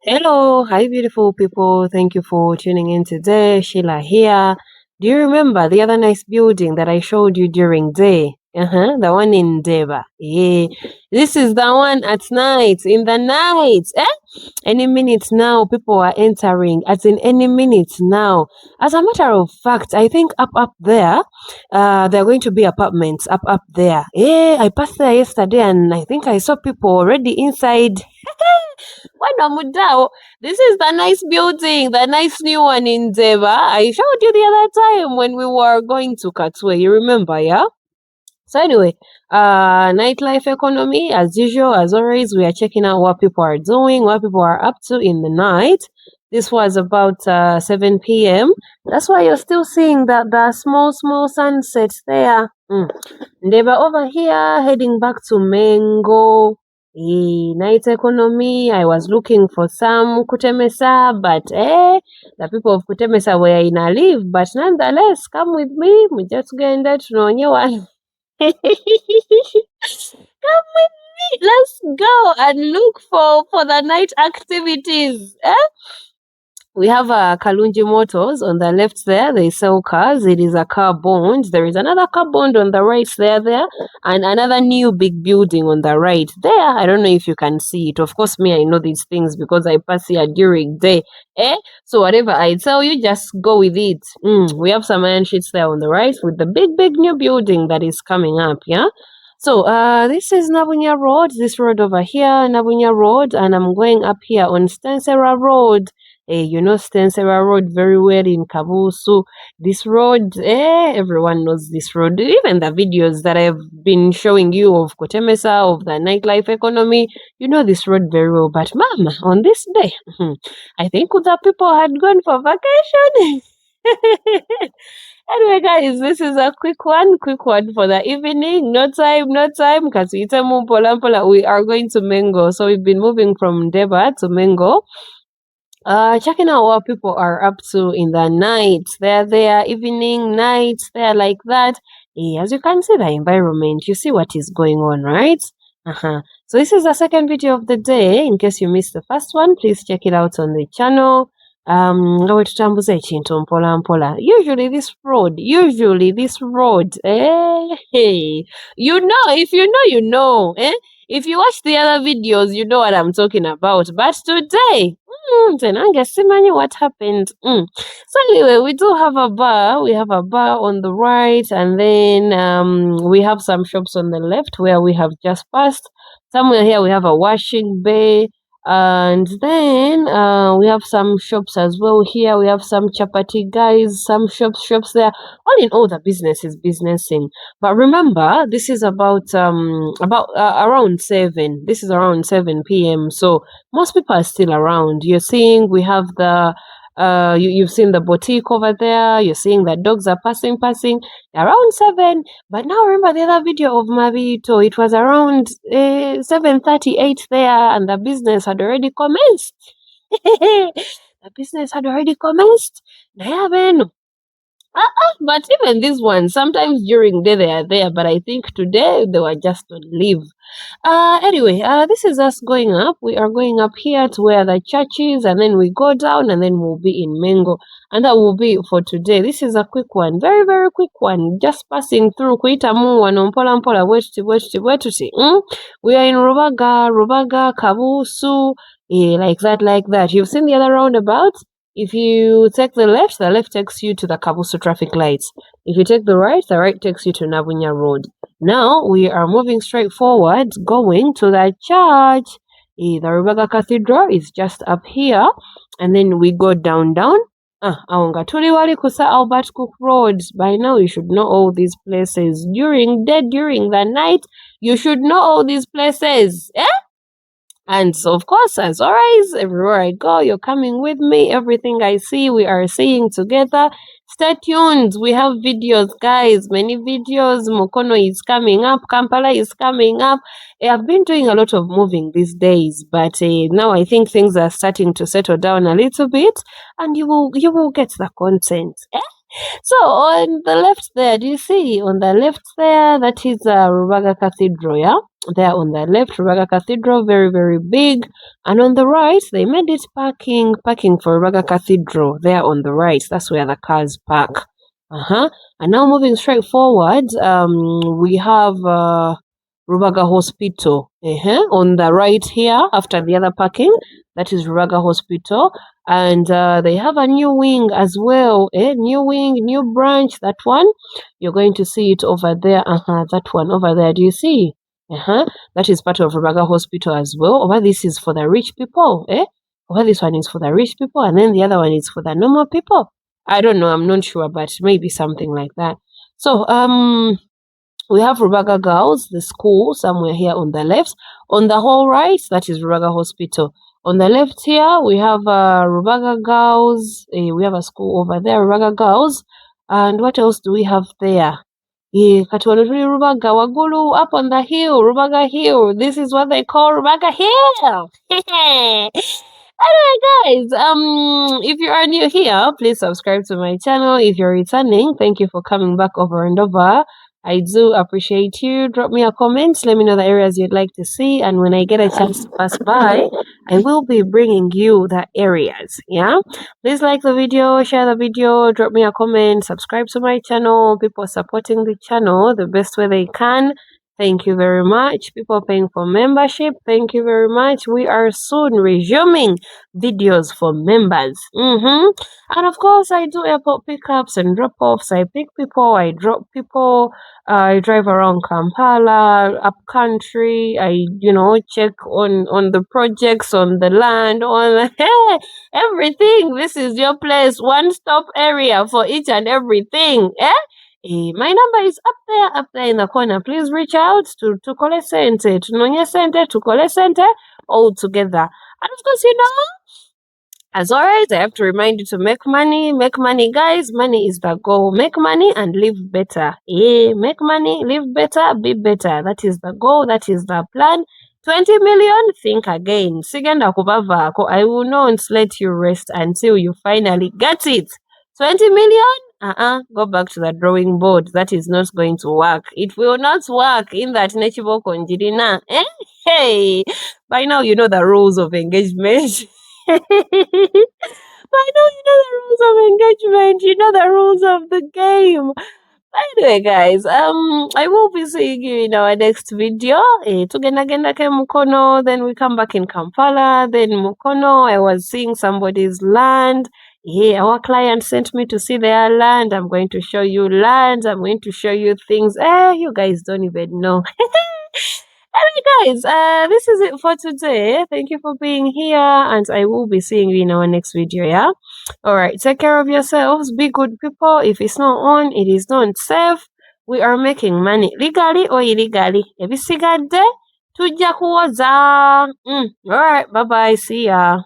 Hello, hi beautiful people. Thank you for tuning in today. Sheila here. Do you remember the other nice building that I showed you during day? The one in Deva. Yeah. This is the one at night, in the night. Any minute now, people are entering. As in any minute now. As a matter of fact, I think up there, there are going to be apartments up there. Yeah, I passed there yesterday and I think I saw people already inside. This is the nice building, the nice new one in Deva. I showed you the other time when we were going to Katwe. You remember, yeah? So anyway, nightlife economy, as usual, as always, we are checking out what people are doing, what people are up to in the night. This was about 7 p.m. That's why you're still seeing the small sunset there. They were over here heading back to Mengo. Night economy. I was looking for some Kutemesa, but the people of Kutemesa were in a leave. But nonetheless, come with me. We just get that one. Come with me. Let's go and look for the night activities. We have Kalunji Motors on the left there. They sell cars. It is a car bond. There is another car bond on the right there, and another new big building on the right there. I don't know if you can see it. Of course, me, I know these things because I pass here during day. So whatever I tell you, just go with it. We have some iron sheets there on the right with the big new building that is coming up. Yeah. So this is Nabunya Road. This road over here, Nabunya Road, and I'm going up here on Stensera Road. You know Stensera Road very well in Kabusu. This road, everyone knows this road. Even the videos that I've been showing you of Kotemesa, of the nightlife economy, you know this road very well. But mama, on this day, I think the people had gone for vacation. Anyway, guys, this is a quick one for the evening. No time, because we are going to Mengo. So we've been moving from Deba to Mengo. Checking out what people are up to in the night. They're there, evening, nights, they're like that. As you can see the environment, you see what is going on, right? So this is the second video of the day. In case you missed the first one, please check it out on the channel. Usually this road, hey, you know, if you know, you know, if you watch the other videos, you know what I'm talking about. But today, what happened. So anyway, we do have a bar. We have a bar on the right, and then we have some shops on the left where we have just passed. Somewhere here we have a washing bay, and then we have some shops as well. Here we have some chapati guys, some shops there. All in all, the business is businessing. But remember, this is about around 7. This is around 7 p.m. So most people are still around. You're seeing we have the you've seen the boutique over there. You're seeing that dogs are passing around 7. But now remember the other video of Mavito, it was around 7:38 there, and the business had already commenced. The business had already commenced. But even this one, sometimes during day they are there, but I think today they were just on leave. Anyway, this is us going up. We are going up here to where the church is, and then we go down, and then we'll be in Mengo, and that will be for today. This is a quick one, very quick one, just passing through Kuitamu and Mpola wetuti. We are in Rubaga, Kabusu, like that. You've seen the other roundabout. If you take the left takes you to the Kabusu traffic lights. If you take the right takes you to Nabunya Road. Now we are moving straight forward, going to the church. The Rubaga Cathedral is just up here, and then we go down. Aonga Tuliwali Kusa Albert Cook Road. By now you should know all these places. During the night, you should know all these places. And so, of course, as always, everywhere I go, you're coming with me. Everything I see, we are seeing together. Stay tuned. We have videos, guys. Many videos. Mukono is coming up. Kampala is coming up. I've been doing a lot of moving these days, but now I think things are starting to settle down a little bit, and you will get the content. So on the left there, do you see on the left there, that is Rubaga Cathedral, yeah? There on the left, Rubaga Cathedral, very, very big. And on the right, they made it parking for Rubaga Cathedral. There on the right, that's where the cars park. And now moving straight forward, we have Rubaga Hospital. On the right here, after the other parking, that is Rubaga Hospital. And they have a new wing as well. New wing, new branch. That one, you're going to see it over there. That one over there. Do you see? That is part of Rubaga Hospital as well. Over this is for the rich people. Over this one is for the rich people, and then the other one is for the normal people. I don't know. I'm not sure, but maybe something like that. So we have Rubaga Girls, the school, somewhere here on the left. On the whole right, that is Rubaga Hospital. On the left here, we have Rubaga Girls. We have a school over there, Rubaga Girls. And what else do we have there? Rubaga Wagulu, up on the hill, Rubaga Hill. This is what they call Rubaga Hill. Anyway, guys, if you are new here, please subscribe to my channel. If you're returning, thank you for coming back over and over. I do appreciate you. Drop me a comment. Let me know the areas you'd like to see. And when I get a chance to pass by, I will be bringing you the areas. Yeah. Please like the video, share the video, drop me a comment, subscribe to my channel. People supporting the channel the best way they can. Thank you very much. People paying for membership, thank you very much. We are soon resuming videos for members. And of course, I do airport pickups and drop-offs. I pick people, I drop people. I drive around Kampala, up country. I, check on the projects, on the land, on everything. This is your place, one-stop area for each and everything. My number is up there in the corner. Please reach out to Kole Sente, to Nonya Sente, to Kole Sente, all together. And of course, as always, I have to remind you to make money. Make money, guys. Money is the goal. Make money and live better. Make money, live better, be better. That is the goal. That is the plan. 20 million, think again. Sigenda kubavako. I will not let you rest until you finally get it. 20 million? Go back to the drawing board. That is not going to work. It will not work in that Nechibo Konjirina. Hey, by now you know the rules of engagement. By now you know the rules of engagement. You know the rules of the game. Anyway, guys, I will be seeing you in our next video. Tugenda ke Mukono, then we come back in Kampala, then Mukono. I was seeing somebody's land. Our client sent me to see their land. I'm going to show you land. I'm going to show you things. You guys don't even know. Anyway, guys, this is it for today. Thank you for being here, and I will be seeing you in our next video, yeah? Alright, take care of yourselves. Be good people. If it's not on, it is not safe. We are making money legally or illegally. Ebisigadde tujja kuwoza. Alright, bye-bye. See ya.